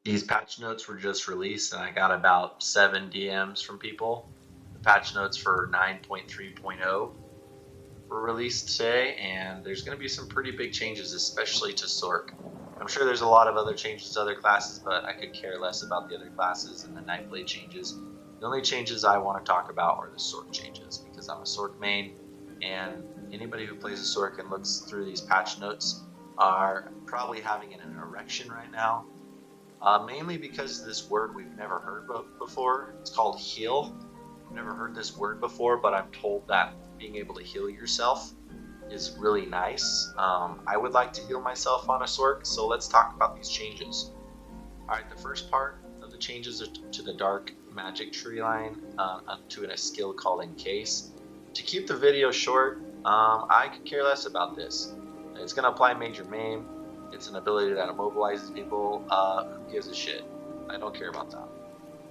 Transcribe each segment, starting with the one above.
These patch notes were just released, and I got about 7 DMs from people. The patch notes for 9.3.0 were released today, and there's going to be some pretty big changes, especially to Sorc. I'm sure there's a lot of other changes to other classes, but I could care less about the other classes and the Nightblade changes. The only changes I want to talk about are the Sorc changes, because I'm a Sorc main, and anybody who plays a Sorc and looks through these patch notes are probably having an erection right now. Mainly because this word we've never heard before. It's called heal. I've never heard this word before, but I'm told that being able to heal yourself is really nice. I would like to heal myself on a Sorc, so let's talk about these changes. Alright, the first part of the changes are to the dark magic tree line, to a skill called Encase. To keep the video short, I could care less about this. It's going to apply Major Maim. It's an ability that immobilizes people. Who gives a shit? I don't care about that.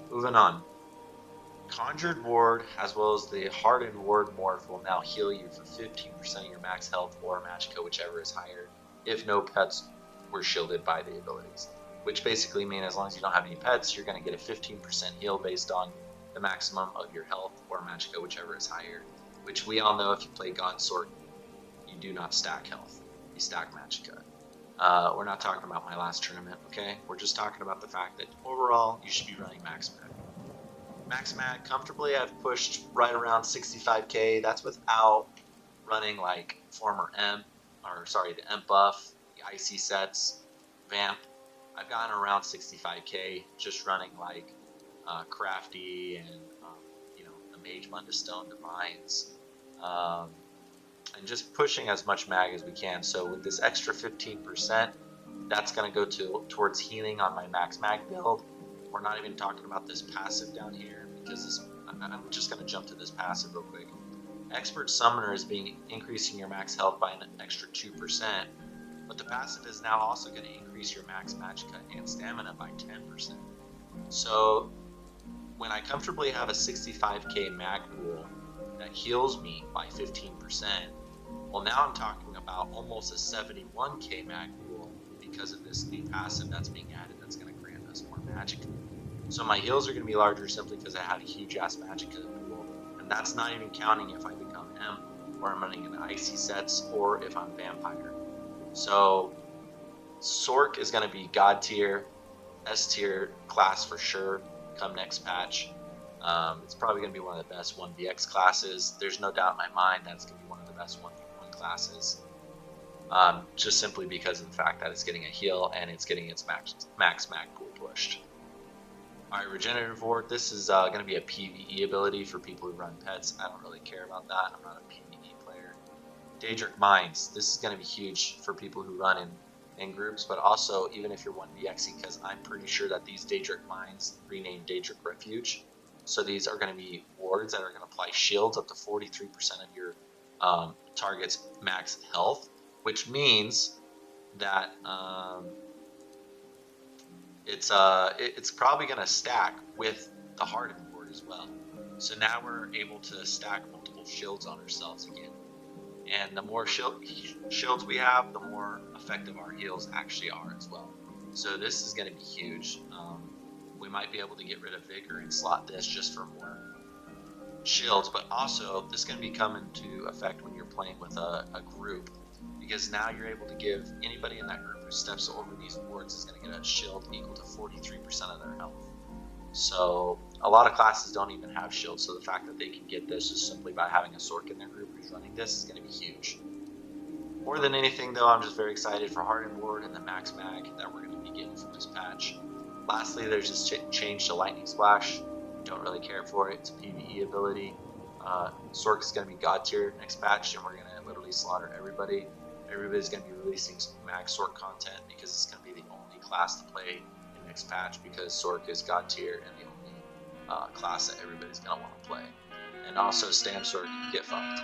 Moving on. Conjured Ward, as well as the Hardened Ward morph, will now heal you for 15% of your max health or magicka, whichever is higher, if no pets were shielded by the abilities. Which basically means as long as you don't have any pets, you're going to get a 15% heal based on the maximum of your health or magicka, whichever is higher. Which we all know, if you play God Sorc, you do not stack health. You stack magicka. We're not talking about my last tournament, okay? We're just talking about the fact that overall, you should be running max mag. Max mag comfortably, I've pushed right around 65k. That's without running like former the Emp buff, the icy sets, vamp. I've gotten around 65k just running like crafty and the mage Mundustone divines. And just pushing as much mag as we can. So with this extra 15%, that's going to go towards healing on my max mag build. We're not even talking about this passive down here, because I'm just going to jump to this passive real quick. Expert Summoner is increasing your max health by an extra 2%, but the passive is now also going to increase your max magicka and stamina by 10%. So when I comfortably have a 65k mag pool that heals me by 15%, well, now I'm talking about almost a 71k mag pool because of this new passive that's being added that's going to grant us more magicka. So my heals are going to be larger simply because I have a huge ass magicka pool, and that's not even counting if I become Emp, or I'm running in icy sets, or if I'm vampire. So Sorc is going to be God tier, S tier class for sure come next patch. It's probably going to be one of the best 1vx classes. There's no doubt in my mind that it's going to be one of the best 1v1 classes. Just simply because of the fact that it's getting a heal and it's getting its max mag pool pushed. Alright, Regenerative Ward. This is going to be a PvE ability for people who run pets. I don't really care about that. I'm not a PvE player. Daedric Mines. This is going to be huge for people who run in groups, but also even if you're 1vxing, because I'm pretty sure that these Daedric Mines renamed Daedric Refuge. So these are going to be wards that are going to apply shields up to 43% of your target's max health, which means that it's probably going to stack with the Hardened Ward as well. So now we're able to stack multiple shields on ourselves again. And the more shields we have, the more effective our heals actually are as well. So this is going to be huge. We might be able to get rid of Vigor and slot this just for more shields, but also this is going to be coming to effect when you're playing with a group, because now you're able to give anybody in that group who steps over these wards is going to get a shield equal to 43% of their health. So a lot of classes don't even have shields, so the fact that they can get this just simply by having a Sorc in their group who's running this is going to be huge. More than anything though, I'm just very excited for Hardened Ward and the max mag that we're going to be getting from this patch. Lastly, there's this change to Lightning Splash. Don't really care for it. It's a PvE ability. Sorc is going to be God tier next patch, and we're going to literally slaughter everybody. Everybody's going to be releasing max Sorc content because it's going to be the only class to play in next patch, because Sorc is God tier and the only class that everybody's going to want to play. And also, Stam Sorc, get fucked.